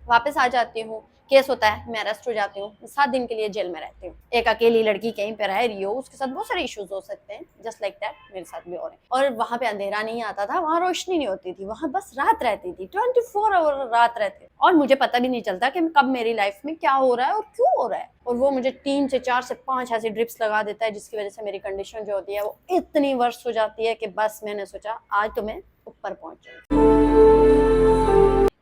वापस आ जाती हूँ, केस होता है, मैं अरेस्ट हो जाती हूँ, 7 दिन के लिए जेल में रहती हूँ। एक अकेली लड़की कहीं पे रह रही हो, उसके साथ बहुत सारे इश्यूज हो सकते हैं, जस्ट लाइक दैट मेरे साथ भी हो रहे हैं। और वहाँ पे अंधेरा नहीं आता था, वहाँ रोशनी नहीं होती थी, वहाँ बस रात रहती थी, 24 आवर रात रहती थी। और मुझे पता भी नहीं चलता कि कब मेरी लाइफ में क्या हो रहा है और क्यों हो रहा है। और वो मुझे 3 से 4 से 5 ऐसी ड्रिप्स लगा देता है, जिसकी वजह से मेरी कंडीशन जो होती है वो इतनी वर्स्ट हो जाती है कि बस मैंने सोचा आज तो मैं ऊपर पहुंच जाऊँ।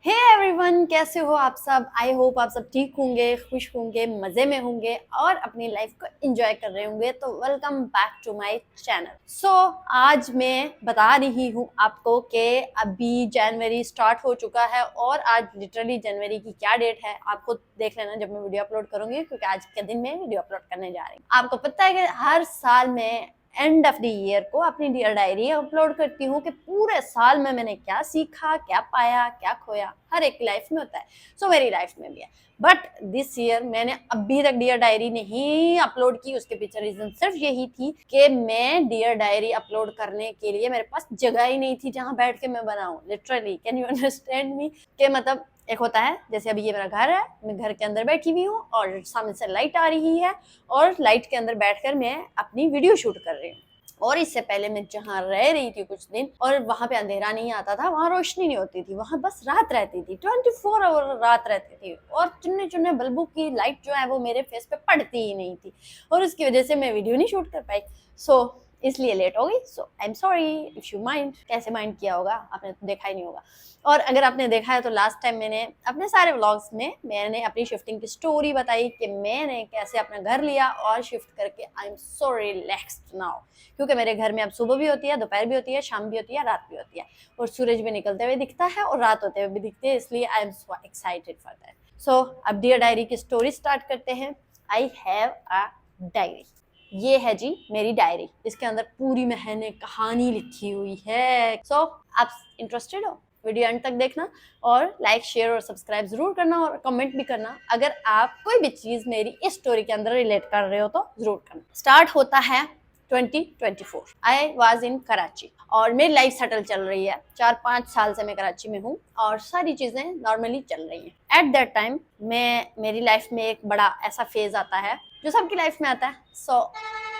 हे एवरीवन, कैसे हो आप सब? आई होप आप सब ठीक होंगे, खुश होंगे, मजे में होंगे और अपनी लाइफ को एंजॉय कर रहे होंगे। तो welcome back to my channel. So आज मैं बता रही हूँ आपको कि अभी जनवरी स्टार्ट हो चुका है और आज लिटरली जनवरी की क्या डेट है आपको देख लेना जब मैं वीडियो अपलोड करूंगी, क्योंकि आज के दिन मैं वीडियो अपलोड करने जा रही हूँ। आपको पता है कि हर साल मैं एंड ऑफ द ईयर को अपनी डियर डायरी अपलोड करती हूँ कि पूरे साल में मैंने क्या सीखा, क्या पाया, क्या खोया। हर एक लाइफ में होता है, सो मेरी लाइफ में भी है। बट दिस ईयर मैंने अभी तक डियर डायरी नहीं अपलोड की। उसके पीछे रीजन सिर्फ यही थी कि मैं डियर डायरी अपलोड करने के लिए मेरे पास जगह ही नहीं थी जहां बैठ के मैं बनाऊं। Literally, can you understand me? कि मतलब एक होता है जैसे अभी ये मेरा घर है, मैं घर के अंदर बैठी हुई हूँ और सामने से लाइट आ रही है और लाइट के अंदर बैठकर मैं अपनी वीडियो शूट कर रही हूँ। और इससे पहले मैं जहाँ रह रही थी कुछ दिन, और वहां पे अंधेरा नहीं आता था, वहां रोशनी नहीं होती थी, वहां बस रात रहती थी, 24 आवर रात रहती थी। और चुन्ने चुन्ने बल्बों की लाइट जो है वो मेरे फेस पे पड़ती ही नहीं थी और उसकी वजह से मैं वीडियो नहीं शूट कर पाई। सो इसलिए लेट हो गई। So I am sorry if you mind. कैसे माइंड किया होगा, आपने तो देखा ही नहीं होगा। और अगर आपने देखा है तो लास्ट टाइम मैंने अपने सारे व्लॉग्स में मैंने अपनी शिफ्टिंग की स्टोरी बताई कि मैंने कैसे अपना घर लिया और शिफ्ट करके आई एम सो रिलैक्स्ड नाउ, क्योंकि मेरे घर में अब सुबह भी होती है, दोपहर भी होती है, शाम भी होती है, रात भी होती है, और सूरज भी निकलते हुए दिखता है और रात होते हुए भी दिखती है। इसलिए I am so excited for that. So अब डियर डायरी की स्टोरी स्टार्ट करते हैं। I have a diary. ये है जी मेरी डायरी। इसके अंदर पूरी मैंने कहानी लिखी हुई है। सो आप इंटरेस्टेड हो? वीडियो एंड तक देखना और लाइक, शेयर और सब्सक्राइब जरूर करना और कमेंट भी करना अगर आप कोई भी चीज मेरी इस स्टोरी के अंदर रिलेट कर रहे हो तो जरूर करना। स्टार्ट होता है 2024। आई वॉज इन कराची और मेरी लाइफ सेटल चल रही है। 4-5 साल से मैं कराची में हूँ और सारी चीजें नॉर्मली चल रही हैं। एट दैट टाइम मेरी लाइफ में एक बड़ा ऐसा फेज आता है जो सबकी लाइफ में आता है। सो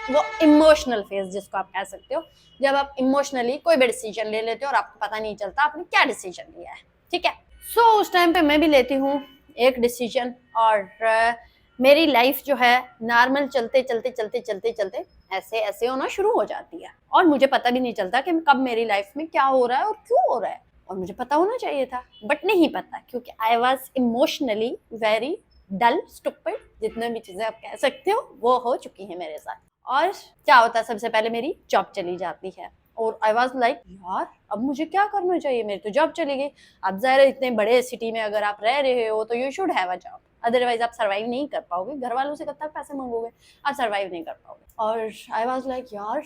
वो इमोशनल फेज जिसको आप कह सकते हो, जब आप इमोशनली कोई भी डिसीजन ले लेते हो और आपको पता नहीं चलता आपने क्या डिसीजन लिया है। ठीक है। सो उस टाइम पे मैं भी लेती हूँ एक डिसीजन और मेरी लाइफ जो है नॉर्मल चलते चलते चलते चलते चलते ऐसे ऐसे होना शुरू हो जाती है और मुझे पता भी नहीं चलता कि कब मेरी लाइफ में क्या हो रहा है और क्यों हो रहा है। और मुझे पता होना चाहिए था बट नहीं पता, क्योंकि I was emotionally very dull, stupid, जितने भी चीजें आप कह सकते हो वो हो चुकी है मेरे साथ। और क्या होता है, सबसे पहले मेरी जॉब चली जाती है और आई वॉज लाइक यार अब मुझे क्या करना चाहिए, मेरी तो जॉब चली गई। अब ज़ाहिर है इतने बड़े सिटी में अगर आप रह रहे हो तो you should have a job, otherwise आप सर्वाइव नहीं कर पाओगे। घर वालों से कब तक पैसे मांगोगे, आप सर्वाइव नहीं कर पाओगे। और आई वॉज लाइक यार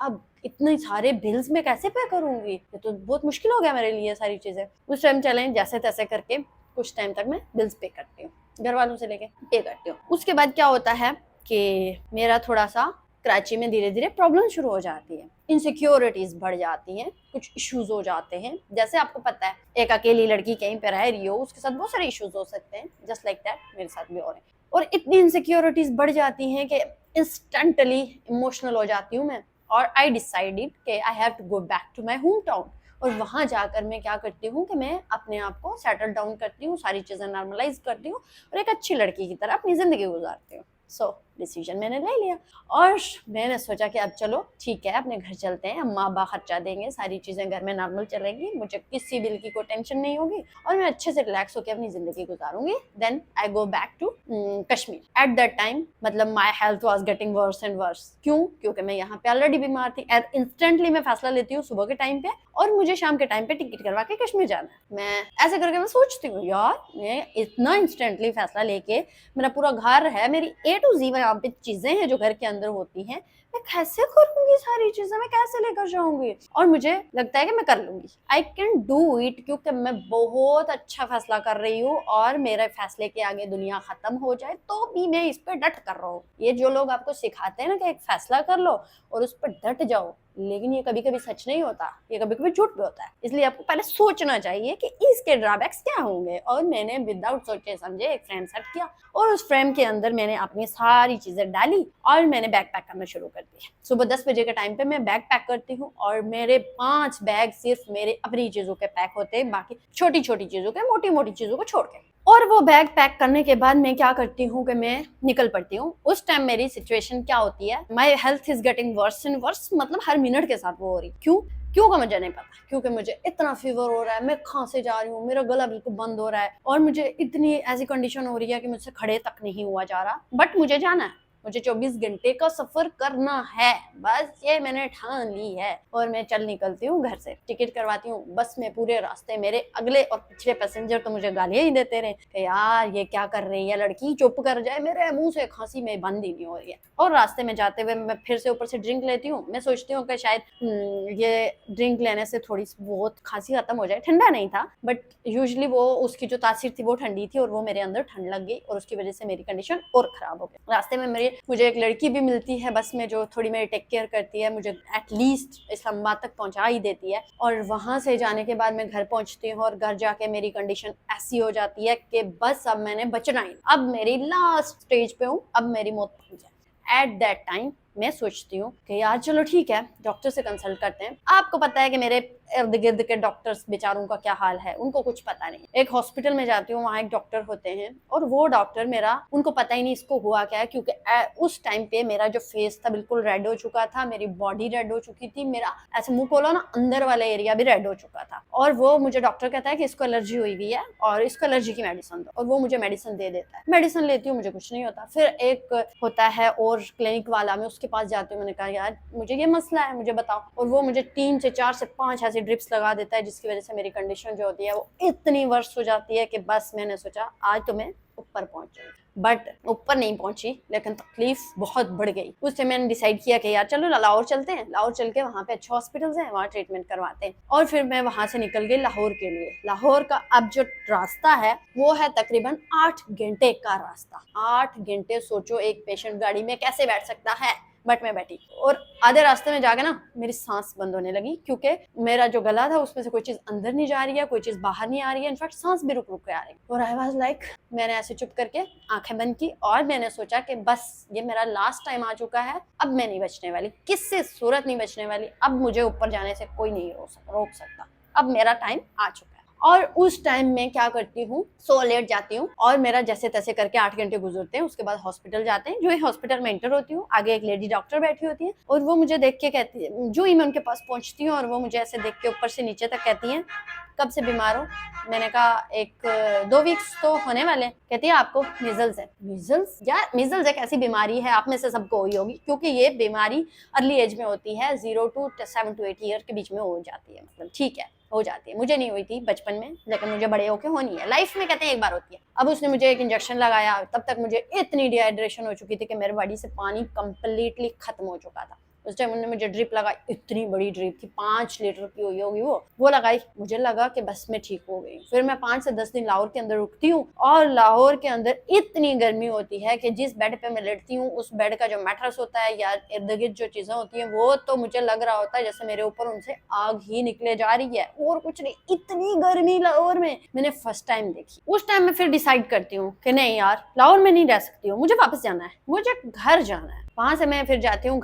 अब इतने सारे बिल्स में कैसे पे करूंगी, ये तो बहुत मुश्किल हो गया मेरे लिए सारी चीजें। उस टाइम चलें जैसे तैसे करके कुछ टाइम तक मैं बिल्स पे करती हूँ, घर वालों से लेके पे करती हूँ। उसके बाद क्या होता है कि मेरा थोड़ा सा कराची में धीरे धीरे प्रॉब्लम शुरू हो जाती है, इनसिक्योरिटीज बढ़ जाती हैं, कुछ इश्यूज हो जाते हैं। जैसे आपको पता है एक अकेली लड़की कहीं पे रह रही हो, उसके साथ बहुत सारे इश्यूज हो सकते हैं, जस्ट लाइक दैट मेरे साथ भी हो रहे हैं। और इतनी इनसिक्योरिटीज बढ़ जाती हैं कि इंस्टेंटली इमोशनल हो जाती हूँ मैं और आई डिसाइडेड कि I have to go back to my home town. और वहां जाकर मैं क्या करती हूँ कि मैं अपने आप को सेटल डाउन करती हूँ, सारी चीजें नॉर्मलाइज करती हूँ और एक अच्छी लड़की की तरह अपनी जिंदगी गुजारती हूँ। सो डिसीजन मैंने ले लिया और मैंने सोचा कि अब चलो ठीक है अपने घर चलते हैं, अम्मा अब्बा खर्चा देंगे, सारी चीजें घर में नॉर्मल चलेंगी, मुझे किसी बिल की कोई टेंशन नहीं होगी और मैं अच्छे से रिलैक्स होकर अपनी जिंदगी गुजारूंगी। Then I go back to Kashmir. At that time मतलब my health was getting worse and worse. क्यों? क्योंकि मैं यहाँ पे ऑलरेडी बीमार थी। इंस्टेंटली मैं फैसला लेती हूँ सुबह के टाइम पे और मुझे शाम के टाइम पे टिकट करवा के कश्मीर जाना है। मैं ऐसे करके मैं सोचती हूँ यार मैं इतना इंस्टेंटली फैसला लेके, मेरा पूरा घर है, मेरी ए टू जी यहाँ पे चीजें हैं जो घर के अंदर होती हैं, मैं कैसे करूंगी सारी चीजें, मैं कैसे लेकर जाऊंगी? और मुझे लगता है कि मैं कर लूंगी, आई कैन डू इट, क्योंकि मैं बहुत अच्छा फैसला कर रही हूँ और मेरे फैसले के आगे दुनिया खत्म हो जाए तो भी मैं इस पर डट कर रहा हूँ। ये जो लोग आपको सिखाते हैं ना कि एक फैसला कर लो और उस पर डट जाओ, लेकिन ये कभी कभी सच नहीं होता, ये कभी कभी झूठ भी होता है। इसलिए आपको पहले सोचना चाहिए कि इसके ड्रॉबैक्स क्या होंगे। और मैंने विदाउट सोचे समझे एक फ्रेम सेट किया और उस फ्रेम के अंदर मैंने अपनी सारी चीजें डाली और मैंने बैग पैक करना शुरू कर दिया। सुबह 10 बजे के टाइम पे मैं बैग पैक करती हूँ और मेरे 5 बैग सिर्फ मेरे अपनी चीजों के पैक होते हैं, बाकी छोटी छोटी चीजों के, मोटी मोटी चीजों को छोड़ के। और वो बैग पैक करने के बाद मैं क्या करती हूँ कि मैं निकल पड़ती हूँ। उस टाइम मेरी सिचुएशन क्या होती है, my health is getting worse and worse, मतलब हर मिनट के साथ वो हो रही। क्यों का मुझे नहीं पता, क्योंकि मुझे इतना फीवर हो रहा है, मैं खांसे जा रही हूँ, मेरा गला बिल्कुल बंद हो रहा है और मुझे इतनी ऐसी कंडीशन हो रही है कि मुझसे खड़े तक नहीं हुआ जा रहा। बट मुझे जाना है, मुझे 24 घंटे का सफर करना है, बस ये मैंने ठान ली है। और मैं चल निकलती हूँ घर से, टिकट करवाती हूँ बस में। पूरे रास्ते मेरे अगले और पिछले पैसेंजर तो मुझे गालियां ही देते रहे कि यार ये क्या कर रही है लड़की, चुप कर जाए, मेरे मुंह से खांसी में बंद ही नहीं हो रही है। और रास्ते में जाते हुए मैं फिर से ऊपर से ड्रिंक लेती हूँ। मैं सोचती हूँ कि शायद ये ड्रिंक लेने से थोड़ी बहुत खांसी खत्म हो जाए। ठंडा नहीं था, बट यूजुअली वो उसकी जो तासीर थी वो ठंडी थी और वो मेरे अंदर ठंड लग गई और उसकी वजह से मेरी कंडीशन और खराब हो गई। रास्ते में मुझे एक लड़की भी मिलती है बस में जो थोड़ी मेरी टेक केयर करती है, मुझे एटलीस्ट इस्लामाबाद तक पहुंचा ही देती है। और वहां से जाने के बाद मैं घर पहुंचती हूँ और घर जाके मेरी कंडीशन ऐसी हो जाती है कि बस अब मैंने बचना ही, अब मेरी लास्ट स्टेज पे हूँ, अब मेरी मौत पहुंच जाए। एट दैट टाइम मैं सोचती हूँ कि यार चलो ठीक है, डॉक्टर से कंसल्ट करते हैं। आपको पता है कि मेरे इर्द गिर्द के डॉक्टर्स बेचारों का क्या हाल है, उनको कुछ पता नहीं। एक हॉस्पिटल में जाती हूँ, वहाँ एक डॉक्टर होते हैं और वो डॉक्टर मेरा, उनको पता ही नहीं इसको हुआ क्या है, क्योंकि उस टाइम पे मेरा जो फेस था बिल्कुल रेड हो चुका था, मेरी बॉडी रेड हो चुकी थी, मेरा ऐसे मुंह खोलो ना अंदर वाला एरिया भी रेड हो चुका था। और वो मुझे डॉक्टर कहता है कि इसको एलर्जी हुई हुई है और इसको एलर्जी की मेडिसिन दो, और वो मुझे मेडिसिन दे देता है। मेडिसिन लेती हूँ, मुझे कुछ नहीं होता। फिर एक होता है और क्लिनिक वाला, मैं उसके पास जाती हूँ, मैंने कहा यार मुझे ये मसला है, मुझे बताओ। और वो मुझे 3 से 4 से 5 ऐसी ड्रिप्स लगा देता है, जिसकी वजह से मेरी कंडीशन जो होती है वो इतनी वर्स हो जाती है कि बस मैंने सोचा आज तो मैं ऊपर पहुंच जाऊंगी। बट ऊपर नहीं पहुंची, लेकिन तकलीफ बहुत बढ़ गई। उस टाइम मैंने डिसाइड किया कि यार चलो लाहौर चलते हैं, लाहौर चल के वहाँ पे अच्छे हॉस्पिटल्स हैं, वहाँ ट्रीटमेंट करवाते हैं। और फिर मैं वहां से निकल गई लाहौर के लिए। लाहौर का अब जो रास्ता है वो है तकरीबन 8 घंटे का रास्ता। 8 घंटे, सोचो एक पेशेंट गाड़ी में कैसे बैठ सकता है, बट मैं बैठी। और आधे रास्ते में जाके ना मेरी सांस बंद होने लगी, क्योंकि मेरा जो गला था उसमें से कोई चीज अंदर नहीं जा रही है, कोई चीज बाहर नहीं आ रही है, इनफैक्ट सांस भी रुक रुक के आ रही है। और आई वाज लाइक, मैंने ऐसे चुप करके आंखें बंद की और मैंने सोचा कि बस ये मेरा लास्ट टाइम आ चुका है, अब मैं नहीं बचने वाली, किससे सूरत नहीं बचने वाली, अब मुझे ऊपर जाने से कोई नहीं रोक सकता, अब मेरा टाइम आ चुका है। और उस टाइम में क्या करती हूँ, सो लेट जाती हूँ और मेरा जैसे तैसे करके 8 घंटे गुजरते हैं। उसके बाद हॉस्पिटल जाते हैं। जो ही हॉस्पिटल में एंटर होती हूँ, आगे एक लेडी डॉक्टर बैठी होती है और वो मुझे देख के कहती है, जो ही मैं उनके पास पहुंचती हूँ और वो मुझे ऐसे देख के ऊपर से नीचे तक कहती है कब से बीमार हो। मैंने कहा 1-2 वीक्स तो होने वाले। कहती है आपको मीजल्स है। मीजल्स? यार मीजल्स एक ऐसी बीमारी है, आप में से सबको हुई होगी, क्योंकि ये बीमारी अर्ली एज में होती है, 0 to 7 to 8 ईयर के बीच में हो जाती है, मतलब ठीक है हो जाती है। मुझे नहीं हुई थी बचपन में, लेकिन मुझे बड़े होके होनी है, लाइफ में कहते हैं एक बार होती है। अब उसने मुझे एक इंजेक्शन लगाया, तब तक मुझे इतनी डिहाइड्रेशन हो चुकी थी कि मेरे बॉडी से पानी कंप्लीटली खत्म हो चुका था। उस टाइम उन्होंने मुझे ड्रिप लगाई, इतनी बड़ी ड्रिप थी, 5 लीटर की हुई होगी वो लगाई। मुझे लगा कि बस मैं ठीक हो गई। फिर मैं 5 से 10 दिन लाहौर के अंदर रुकती हूँ और लाहौर के अंदर इतनी गर्मी होती है कि जिस बेड पे मैं लेटती हूँ उस बेड का जो मैट्रेस होता है या इर्द गिर्द जो चीजें होती हैं वो तो मुझे लग रहा होता है जैसे मेरे ऊपर उनसे आग ही निकले जा रही है, और कुछ नहीं। इतनी गर्मी लाहौर में मैंने फर्स्ट टाइम देखी। उस टाइम में फिर डिसाइड करती हूँ कि नहीं यार लाहौर में नहीं रह सकती हूँ, मुझे वापस जाना है, मुझे घर जाना है। वहां से मैं फिर जाती हूँ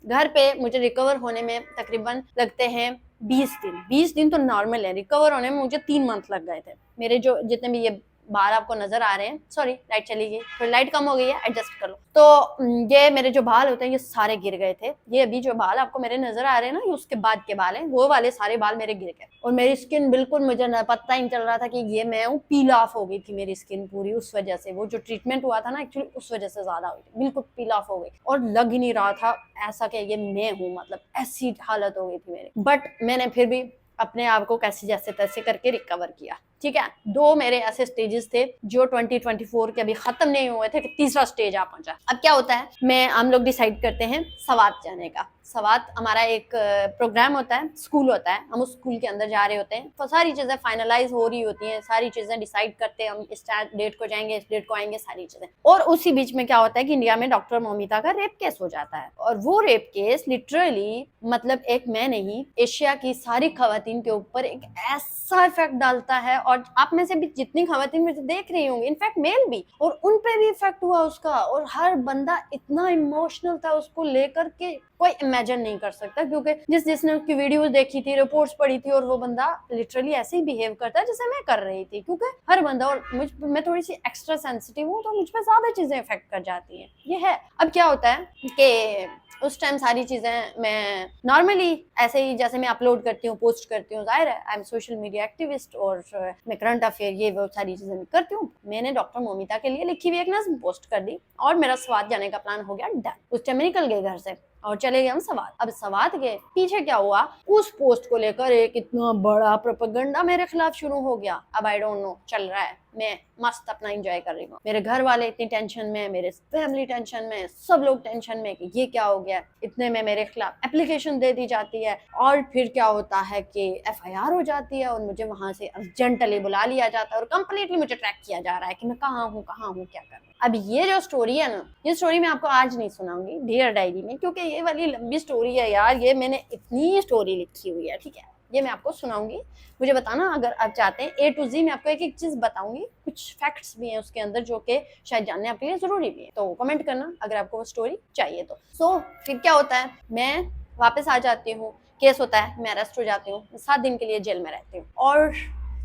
घर पे। मुझे रिकवर होने में तकरीबन लगते हैं 20 दिन। 20 दिन तो नॉर्मल है, रिकवर होने में मुझे 3 मंथ लग गए थे। मेरे जो जितने भी ये बाल आपको नजर आ रहे हैं, सॉरी लाइट चली गई, थोड़ी लाइट कम हो गई है, एडजस्ट कर लो। तो ये मेरे जो बाल होते हैं ये सारे गिर गए थे। ये अभी जो बाल आपको मेरे नजर आ रहे हैं ना, ये उसके बाद के बाल हैं, वो वाले सारे बाल मेरे गिर गए। और मेरी स्किन बिल्कुल, मुझे पता ही नहीं चल रहा था कि ये मैं हूँ, पील ऑफ हो गई थी मेरी स्किन पूरी। उस वजह से वो जो ट्रीटमेंट हुआ था ना एक्चुअली उस वजह से ज्यादा हुई थी, बिल्कुल पील ऑफ हो गई और लग ही नहीं रहा था ऐसा कि ये मैं हूँ, मतलब ऐसी हालत हो गई थी मेरी। बट मैंने फिर भी अपने आप को कैसे जैसे तैसे करके रिकवर किया। ठीक है, 2 मेरे ऐसे स्टेजेस थे जो 2024 के अभी खत्म नहीं हुए थे, तीसरा स्टेज आ पहुंचा। अब क्या होता है, हम लोग डिसाइड करते हैं सवात जाने का। सवात हमारा एक प्रोग्राम होता है, स्कूल होता है, हम उस स्कूल के अंदर जा रहे होते हैं, तो सारी चीजें फाइनलाइज हो रही होती हैं, सारी चीजें डिसाइड करते हैं, हम इस डेट को जाएंगे, इस डेट को आएंगे, सारी चीजें। और उसी बीच में क्या होता है कि इंडिया में डॉक्टर मौमिता का रेप केस हो जाता है, और वो रेप केस लिटरली मतलब एक मैं नहीं, एशिया की सारी खवातीन के ऊपर एक ऐसा इफेक्ट डालता है। और आप में से भी जितनी खवातीन मुझे देख रही होंगी, इनफैक्ट मेल भी, और उन पे भी इफेक्ट हुआ उसका, और हर बंदा इतना इमोशनल था उसको लेकर के कोई इमेजिन नहीं कर सकता, क्योंकि जिसने उसकी वीडियोस देखी थी, रिपोर्ट्स पढ़ी थी, और वो बंदा लिटरली ऐसे ही बिहेव करता है जैसे मैं कर रही थी, क्योंकि हर बंदा, और मैं थोड़ी सी एक्स्ट्रा सेंसिटिव हूँ, तो मुझ पर ज्यादा चीजें इफेक्ट कर जाती हैं, ये है। अब क्या होता है कि उस टाइम सारी चीजें मैं नॉर्मली ऐसे ही जैसे मैं अपलोड करती हूँ, पोस्ट करती हूँ, जाहिर है I am social media activist, और मैं करंट अफेयर ये वो सारी चीजें मैं करती हूँ। मैंने डॉक्टर मौमिता के लिए लिखी हुई एक नज्म पोस्ट कर दी, और मेरा स्वाद जाने का प्लान हो गया डन। उस टाइम निकल गए घर से और चले गए हम सवात। अब सवात के पीछे क्या हुआ, उस पोस्ट को लेकर एक इतना बड़ा प्रोपेगेंडा मेरे खिलाफ शुरू हो गया। अब आई डोंट नो, चल रहा है, मैं मस्त अपना एंजॉय कर रही हूँ, मेरे घर वाले इतनी टेंशन में, मेरे फैमिली टेंशन में, सब लोग टेंशन में कि ये क्या हो गया। इतने में मेरे खिलाफ एप्लीकेशन दे दी जाती है, और फिर क्या होता है कि FIR हो जाती है, और मुझे वहां से अर्जेंटली बुला लिया जाता है, और कंप्लीटली मुझे ट्रैक किया जा रहा है कि मैं कहाँ हूँ, क्या कर रही हूँ। अब ये जो स्टोरी है ना, ये स्टोरी मैं आपको आज नहीं सुनाऊंगी डियर डायरी में, क्योंकि ये वाली लंबी स्टोरी है यार, ये मैंने इतनी स्टोरी लिखी हुई है, ठीक है, ये मैं आपको सुनाऊंगी। मुझे बताना अगर आप चाहते हैं A to Z मैं आपको एक एक चीज बताऊंगी, कुछ फैक्ट्स भी हैं उसके अंदर जो कि शायद जानने आपके लिए जरूरी भी है, तो कमेंट करना अगर आपको वो स्टोरी चाहिए तो। सो फिर क्या होता है, मैं वापस आ जाती हूँ, केस होता है, मैं अरेस्ट हो जाती हूँ, 7 दिन के लिए जेल में रहती हूँ, और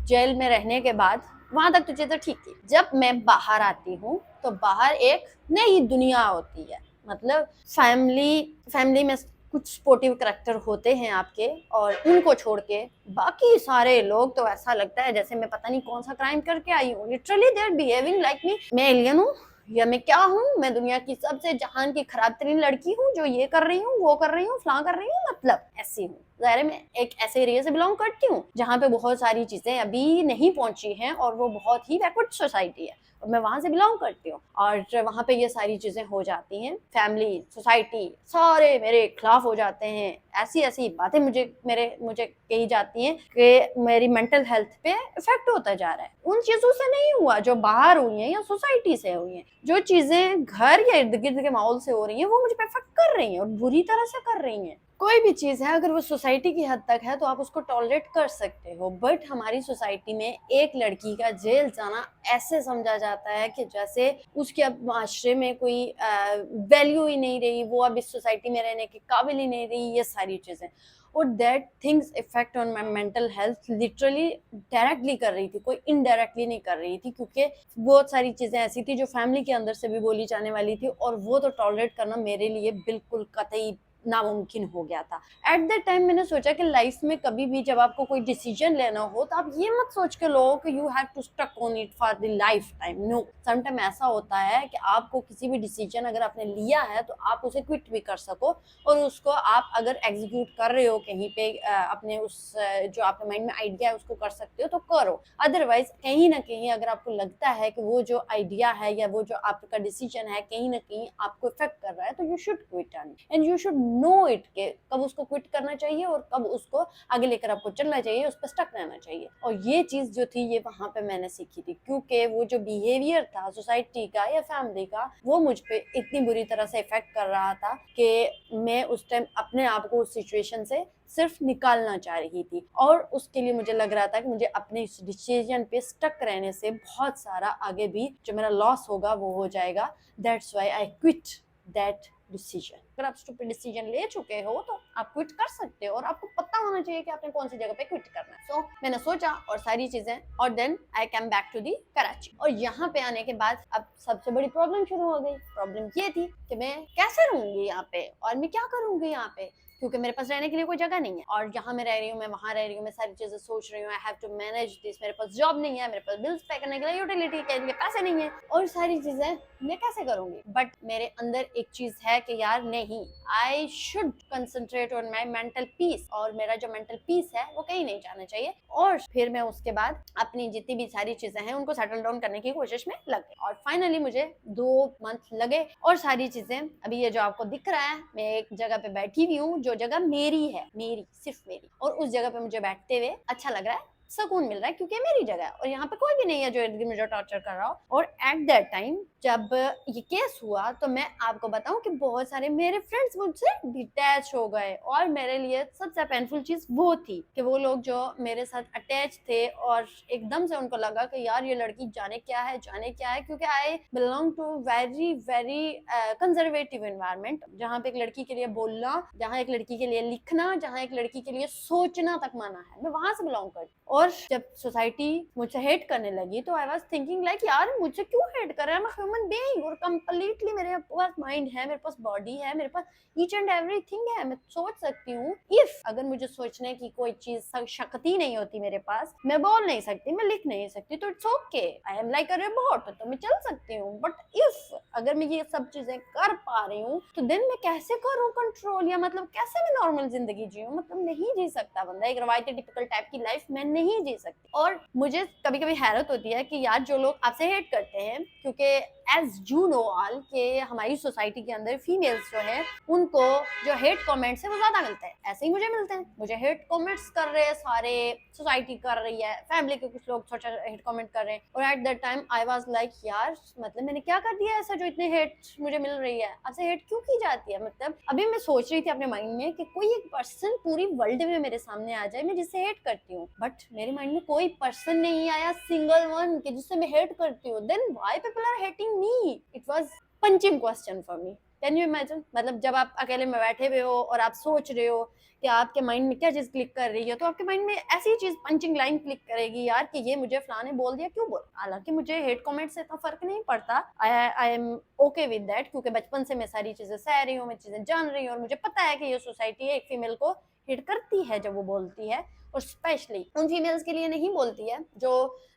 जेल में रहने के बाद वहां तक तो चीजें ठीक थी। जब मैं बाहर आती हूँ तो बाहर एक नई दुनिया होती है, मतलब फैमिली में कुछ स्पोर्टिव करैक्टर होते हैं आपके, और उनको छोड़ के बाकी सारे लोग तो ऐसा लगता है जैसे मैं पता नहीं कौन सा क्राइम करके आई हूँ। Literally they are behaving like me, मैं एलियन हूँ या मैं क्या हूँ, मैं दुनिया की सबसे जहान की खराब तरीन लड़की हूँ जो ये कर रही हूँ, वो कर रही हूँ, फलां कर रही हूँ, मतलब ऐसी हूँ। ज़ाहिर है मैं एक ऐसे एरिया से बिलोंग करती हूँ जहाँ पे बहुत सारी चीजें अभी नहीं पहुंची हैं, और वो बहुत ही बैकवर्ड सोसाइटी है, और मैं वहां से बिलोंग करती हूँ, और वहां पे ये सारी चीजें हो जाती हैं। फैमिली, सोसाइटी सारे मेरे खिलाफ हो जाते हैं, ऐसी ऐसी बातें मुझे कही जाती हैं कि मेरी मेंटल हेल्थ पे इफेक्ट होता जा रहा है। उन चीजों से नहीं हुआ जो बाहर हुई हैं या सोसाइटी से हुई हैं, जो चीजें घर या इर्द गिर्द के माहौल से हो रही हैं वो मुझे पे इफेक्ट कर रही हैं, और बुरी तरह से कर रही हैं। कोई भी चीज है अगर वो सोसाइटी की हद तक है तो आप उसको टॉलरेट कर सकते हो, बट हमारी सोसाइटी में एक लड़की का जेल जाना ऐसे समझा जाता है कि जैसे उसके अब माशरे में कोई वैल्यू ही नहीं रही, वो अब इस सोसाइटी में रहने के काबिल ही नहीं रही, ये सारी चीजें। और that things effect on my mental health literally directly कर रही थी, कोई इनडायरेक्टली नहीं कर रही थी, क्योंकि बहुत सारी चीजें ऐसी थी जो फैमिली के अंदर से भी बोली जाने वाली थी, और वो तो टॉलरेट करना मेरे लिए बिल्कुल कतई नामुमकिन हो गया था। एट दैट टाइम मैंने सोचा कि लाइफ में कभी भी जब आपको कोई डिसीजन लेना हो तो आप ये मत सोच के लो कि you have to stuck on it for the lifetime. No, sometime ऐसा होता है कि आपको किसी भी डिसीजन अगर आपने लिया है तो आप उसे क्विट भी कर सको, और उसको आप अगर एग्जीक्यूट कर रहे हो कहीं पे अपने उस जो आपके माइंड में आइडिया है उसको कर सकते हो तो करो। अदरवाइज कहीं ना कहीं अगर आपको लगता है कि वो जो आइडिया है या वो जो आपका डिसीजन है कहीं ना कहीं आपको इफेक्ट कर रहा है, तो you should quit and you should know it के कब उसको क्विट करना चाहिए और कब उसको आगे लेकर आपको चलना चाहिए, उस पर स्टक रहना चाहिए। और ये चीज जो थी ये वहां पे मैंने सीखी थी, क्योंकि वो जो बिहेवियर था सोसाइटी का या फैमिली का वो मुझ पे इतनी बुरी तरह से इफेक्ट कर रहा था कि मैं उस टाइम अपने आप को उस सिचुएशन से सिर्फ निकालना चाह रही थी, और उसके लिए मुझे लग रहा था कि मुझे अपने इस डिसीजन पे स्टक रहने से बहुत सारा आगे भी जो मेरा लॉस होगा वो हो जाएगा। That's why I quit that decision. अगर आप स्टूपिड डिसीजन ले चुके हो तो आप क्विट कर सकते हो, और आपको पता होना चाहिए कि आपने कौन सी जगह पे क्विट करना है। सो मैंने सोचा और सारी चीजें, और then I came back to the Karachi. और यहाँ पे आने के बाद अब सबसे बड़ी प्रॉब्लम शुरू हो गई। प्रॉब्लम ये थी कि मैं कैसे रहूंगी यहाँ पे और मैं क्या करूंगी यहाँ पे। क्योंकि मेरे पास रहने के लिए कोई जगह नहीं है, और जहाँ मैं रह रही हूँ, मैं वहाँ रह रही हूँ, मैं सारी चीजें सोच रही हूँ, I have to manage this, मेरे पास जॉब नहीं है, मेरे पास बिल्स पे करने के लिए यूटिलिटी के लिए पैसे नहीं है, और सारी चीजें मैं कैसे करूंगी। बट मेरे अंदर एक चीज है कि यार नहीं, I should concentrate on my mental peace, और मेरा जो मेंटल पीस है वो कहीं नहीं जाना चाहिए। और फिर मैं उसके बाद अपनी जितनी भी सारी चीजें हैं उनको सेटल डाउन करने की कोशिश में लग गई, और फाइनली मुझे 2 मंथ लगे, और सारी चीजें अभी ये जो आपको दिख रहा है, मैं एक जगह पे बैठी हुई हूँ जो जगह मेरी है, मेरी सिर्फ मेरी, और उस जगह पे मुझे बैठते हुए अच्छा लग रहा है, सुकून मिल रहा है, क्योंकि मेरी जगह है और यहाँ पे कोई भी नहीं है जो इर्द गिर्द मुझे टॉर्चर कर रहा हो। और एट दैट टाइम जब ये केस हुआ तो मैं आपको बताऊं कि बहुत सारे मेरे फ्रेंड्स मुझसे डिटैच हो गए, और मेरे लिए सबसे पेनफुल चीज वो थी कि वो लोग जो मेरे साथ अटैच थे और एकदम से उनको लगा कि यार ये लड़की जाने क्या है, जाने क्या है, क्योंकि I belong to very very conservative environment, जहाँ पे एक लड़की के लिए बोलना, जहाँ एक लड़की के लिए लिखना, जहाँ एक लड़की के लिए सोचना तक माना है, मैं वहां से बिलोंग करती। और जब सोसाइटी मुझसे हेट करने लगी तो आई वाज थिंकिंग लाइक यार मुझे क्यों हेट कर रहा है, मैं ह्यूमन बीइंग, और कंप्लीटली मेरे पास माइंड है, मेरे पास बॉडी है, मेरे पास ईच एंड एवरीथिंग है, मैं सोच सकती हूँ। इफ अगर मुझे सोचने की कोई चीज शक्ति नहीं होती मेरे पास, मैं बोल नहीं सकती, मैं लिख नहीं सकती, तो it's okay, I am like a robot, तो मैं चल सकती हूँ। बट इफ अगर मैं ये सब चीजें कर पा रही हूँ तो देन मैं कैसे करूँ कंट्रोल, या मतलब कैसे मैं नॉर्मल जिंदगी जीऊँ, मतलब नहीं जी सकता बंदा, एक रवायती टिपिकल टाइप की लाइफ मैं नहीं जी सकती। और मुझे कभी कभी हैरत होती है कि यार जो लोग आपसे हेट करते हैं, क्योंकि एज यू नो ऑल के हमारी सोसाइटी के अंदर फीमेल्स जो है उनको जो हेट कमेंट्स है वो ज्यादा मिलते हैं, ऐसे ही मुझे मिलते हैं, मुझे हेट कमेंट्स कर रहे हैं सारे, सोसाइटी कर रही है, फैमिली के कुछ लोग सोचा हेट कमेंट कर रहे हैं, और eight that time I was like यार मतलब मैंने क्या कर दिया ऐसा जो इतने हेट मुझे मिल रही है, आपसे हेट क्यों की जाती है। मतलब अभी मैं सोच रही थी अपने माइंड में कि कोई एक पर्सन पूरी वर्ल्ड में मेरे सामने आ जाए मैं जिससे हेट करती हूँ, बट मेरे माइंड में कोई पर्सन नहीं आया, सिंगल वन, कि जिससे मैं हेट करती हूँ। Then why people are hating me, it was punching question for me. Can you imagine, मतलब जब आप अकेले में बैठे हुए हो और आप सोच रहे हो कि आपके माइंड में क्या चीज क्लिक कर रही है, तो आपके माइंड में ऐसी चीज पंचिंग लाइन क्लिक करेगी यार कि ये मुझे फलाने बोल दिया, क्यों बोल। हालांकि मुझे हेट कमेंट से इतना फर्क नहीं पड़ता, I am okay with that, क्योंकि बचपन से मैं सारी चीजें सह रही हूँ, मैं चीजें जान रही हूँ, और मुझे पता है कि ये सोसाइटी एक फीमेल को हिट करती है जब वो बोलती है, और स्पेशली उन फीमेल्स के लिए नहीं बोलती है जो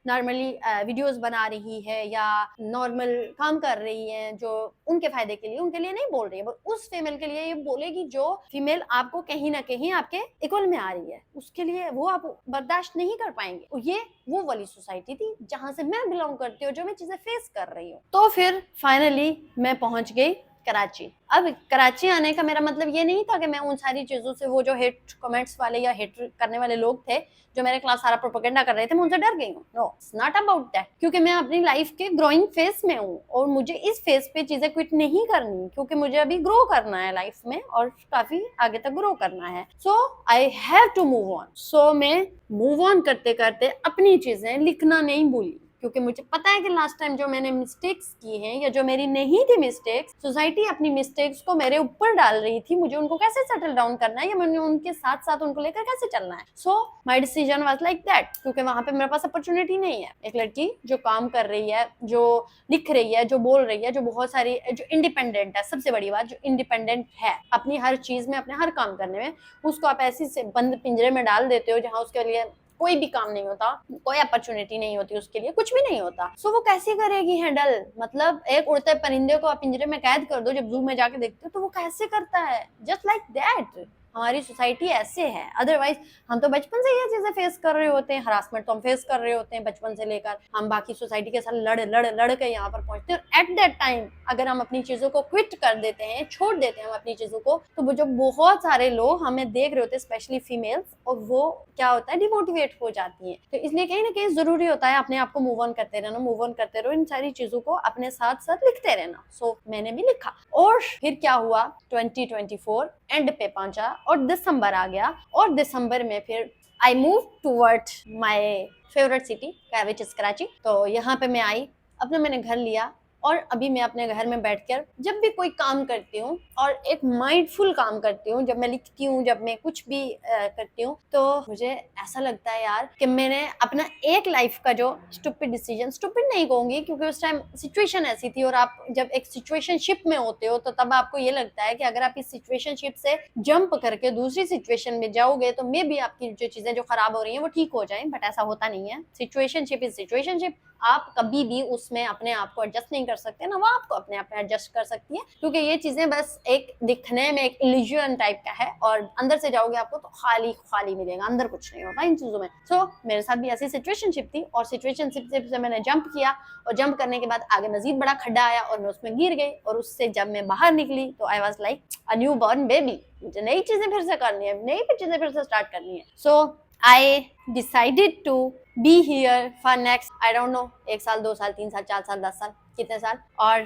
नॉर्मली वीडियोस बना रही है या नॉर्मल काम कर रही है जो उनके फायदे के लिए, उनके लिए नहीं बोल रही है, बट उस फीमेल के लिए ये बोलेगी जो फीमेल आपको कहीं ना कहीं आपके इक्वल में आ रही है, उसके लिए वो आप बर्दाश्त नहीं कर पाएंगे। ये वो वाली सोसाइटी थी जहां से मैं बिलोंग करती हूँ, जो मैं चीजें फेस कर रही हूँ। तो फिर फाइनली मैं पहुंच गई कराची। अब कराची आने का मेरा मतलब ये नहीं था कि मैं उन सारी चीजों से, वो जो हेट कमेंट्स वाले या हेट करने वाले लोग थे जो मेरे खिलाफ सारा प्रोपेगेंडा कर रहे थे, मैं उनसे डर गई हूँ। No, it's not about that, क्योंकि मैं अपनी लाइफ के ग्रोइंग फेज में हूँ और मुझे इस फेज पे चीजें क्विट नहीं करनी, क्योंकि मुझे अभी ग्रो करना है लाइफ में और काफी आगे तक ग्रो करना है। So I have to move on. So मैं मूव ऑन करते करते अपनी चीजें लिखना नहीं भूली, क्योंकि मुझे पता है कि लास्ट टाइम जो मैंने मिस्टेक्स की हैं या जो मेरी नहीं थी मिस्टेक्स, सोसाइटी अपनी मिस्टेक्स को मेरे ऊपर डाल रही थी, मुझे उनको कैसे सेटल डाउन करना है या मैंने उनके साथ साथ उनको लेकर कैसे चलना है। So my decision was like that, क्योंकि वहां पे मेरे पास अपॉर्चुनिटी नहीं है। एक लड़की जो काम कर रही है, जो लिख रही है, जो बोल रही है, जो बहुत सारी, जो इंडिपेंडेंट है, सबसे बड़ी बात जो इंडिपेंडेंट है अपनी हर चीज में, अपने हर काम करने में, उसको आप ऐसी से बंद पिंजरे में डाल देते हो जहां उसके लिए कोई भी काम नहीं होता, कोई अपॉर्चुनिटी नहीं होती, उसके लिए कुछ भी नहीं होता। सो वो कैसे करेगी हैंडल, मतलब एक उड़ते परिंदे को आप पिंजरे में कैद कर दो, जब जू में जाके देखते हो तो वो कैसे करता है। जस्ट लाइक दैट हमारी सोसाइटी ऐसे है। अदरवाइज हम तो बचपन से ये चीजें फेस कर रहे होते हैं, हरासमेंट तो हम फेस कर रहे होते हैं बचपन से लेकर, हम बाकी सोसाइटी के साथ लड़ के यहाँ पर पहुंचते हैं। एट दैट टाइम अगर हम अपनी चीजों को क्विट कर देते हैं, छोड़ देते हैं हम अपनी चीजों को, तो वो जो बहुत सारे लोग हमें देख रहे होते हैं, स्पेशली फीमेल्स, और वो क्या होता है, डिमोटिवेट हो जाती है। तो इसलिए कहीं ना कहीं जरूरी होता है अपने आप को मूव ऑन करते रहना, मूव ऑन करते रहो, इन सारी चीजों को अपने साथ साथ लिखते रहना। सो मैंने भी लिखा, और फिर क्या हुआ, 2024 एंड पे पहुंचा और दिसंबर आ गया, और दिसंबर में फिर I move toward my favourite city which is Karachi. तो यहाँ पे मैं आई, अपना मैंने घर लिया, और अभी मैं अपने घर में बैठकर जब भी कोई काम करती हूँ और एक माइंडफुल काम करती हूँ, जब मैं लिखती हूँ, जब मैं कुछ भी करती हूँ, तो मुझे ऐसा लगता है यार कि मैंने अपना एक लाइफ का जो स्टूपिड डिसीजन, स्टूपिड नहीं कहूंगी क्योंकि उस टाइम सिचुएशन ऐसी थी, और आप जब एक सिचुएशनशिप में होते हो तो तब आपको ये लगता है कि अगर आप इस सिचुएशनशिप से जंप करके दूसरी सिचुएशन में जाओगे तो मे भी आपकी जो चीजें जो खराब हो रही हैं वो ठीक हो जाएं, बट ऐसा होता नहीं है। सिचुएशनशिप इज सिचुएशनशिप, आप कभी भी उसमें अपने आप को एडजस्ट नहीं कर सकते, ना वो आपको अपने आप में एडजस्ट कर सकती है, क्योंकि ये चीजें बस एक दिखने में एक इल्यूजन टाइप का है और अंदर से जाओगे आपको तो खाली खाली मिलेगा, अंदर कुछ नहीं होता इन चीजों में। सो मेरे साथ भी ऐसी सिचुएशनशिप थी और सिचुएशनशिप से मैंने जंप किया और जंप करने के बाद आगे मजीद बड़ा खड्डा आया और मैं उसमें गिर गई, और उससे जब मैं बाहर निकली तो I was like a new born baby. मुझे नई चीजें फिर से करनी है, नई चीजें फिर से स्टार्ट करनी है। सो I decided to be here for next I don't know 1 साल 2 साल 3 साल 4 साल 10 साल कितने साल, और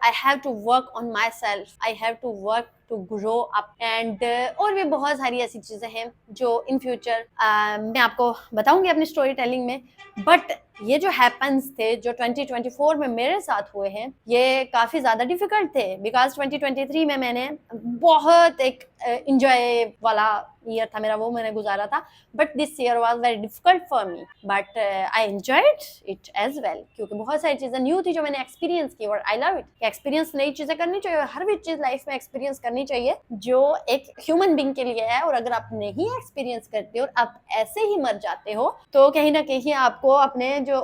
I have to work on myself, I have to work to grow up and और भी बहुत सारी ऐसी चीजें हैं जो इन फ्यूचर मैं आपको बताऊंगी अपनी स्टोरी टेलिंग में। बट ये जो हैपन्स थे जो 2024 में मेरे साथ हुए हैं ये काफी ज्यादा डिफिकल्ट थे, बिकॉज 2023 में मैंने बहुत एक एंजॉय वाला ईयर था मेरा, वो मैंने गुजारा था, but this year was very difficult for me, but I enjoyed it as well, क्योंकि बहुत सारी चीजें न्यू थी जो मैंने एक्सपीरियंस की और आई लव इट। एक्सपीरियंस नई चीजें करनी चाहिए, हर भी चीज लाइफ में एक्सपीरियंस करनी चाहिए जो एक ह्यूमन बीइंग के लिए है, और अगर आप नहीं एक्सपीरियंस करते और आप ऐसे ही मर जाते हो तो कहीं ना कहीं आपको अपने जो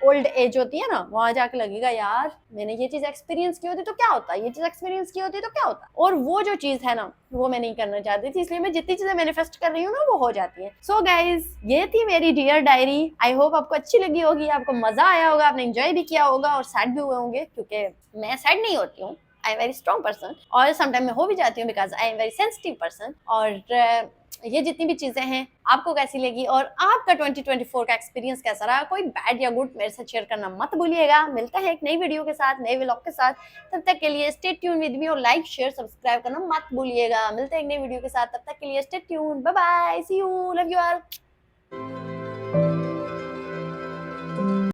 ओल्ड एज होती है ना वहां जाके लगेगा यार मैंने ये चीज एक्सपीरियंस की होती तो क्या होता, ये चीज एक्सपीरियंस की होती तो क्या होता, और वो जो चीज है ना वो मैं नहीं करना चाहती थी, इसलिए मैं जितनी चीजें मैनिफेस्ट कर रही हूँ ना वो हो जाती है। सो गाइज ये थी मेरी डियर डायरी, आई होप आपको अच्छी लगी होगी, आपको मजा आया होगा, आपने एंजॉय भी किया होगा और सैड भी हुए होंगे, क्योंकि मैं सैड नहीं होती हूँ, I am very strong person, और समटाइम मैं हो भी जाती हूँ because I am very sensitive person. और ये जितनी भी चीजें हैं आपको कैसी लगी और आपका 2024 का एक्सपीरियंस कैसा रहा, कोई बैड या गुड मेरे साथ शेयर करना मत भूलिएगा। मिलता है एक नई वीडियो के साथ, नए व्लॉग के साथ, तब तक के लिए स्टे ट्यून विद मी और लाइक शेयर सब्सक्राइब करना मत भूलिएगा। मिलते हैं एक नई वीडियो के साथ, तब तक के लिए stay tuned, bye bye, see you, love you all.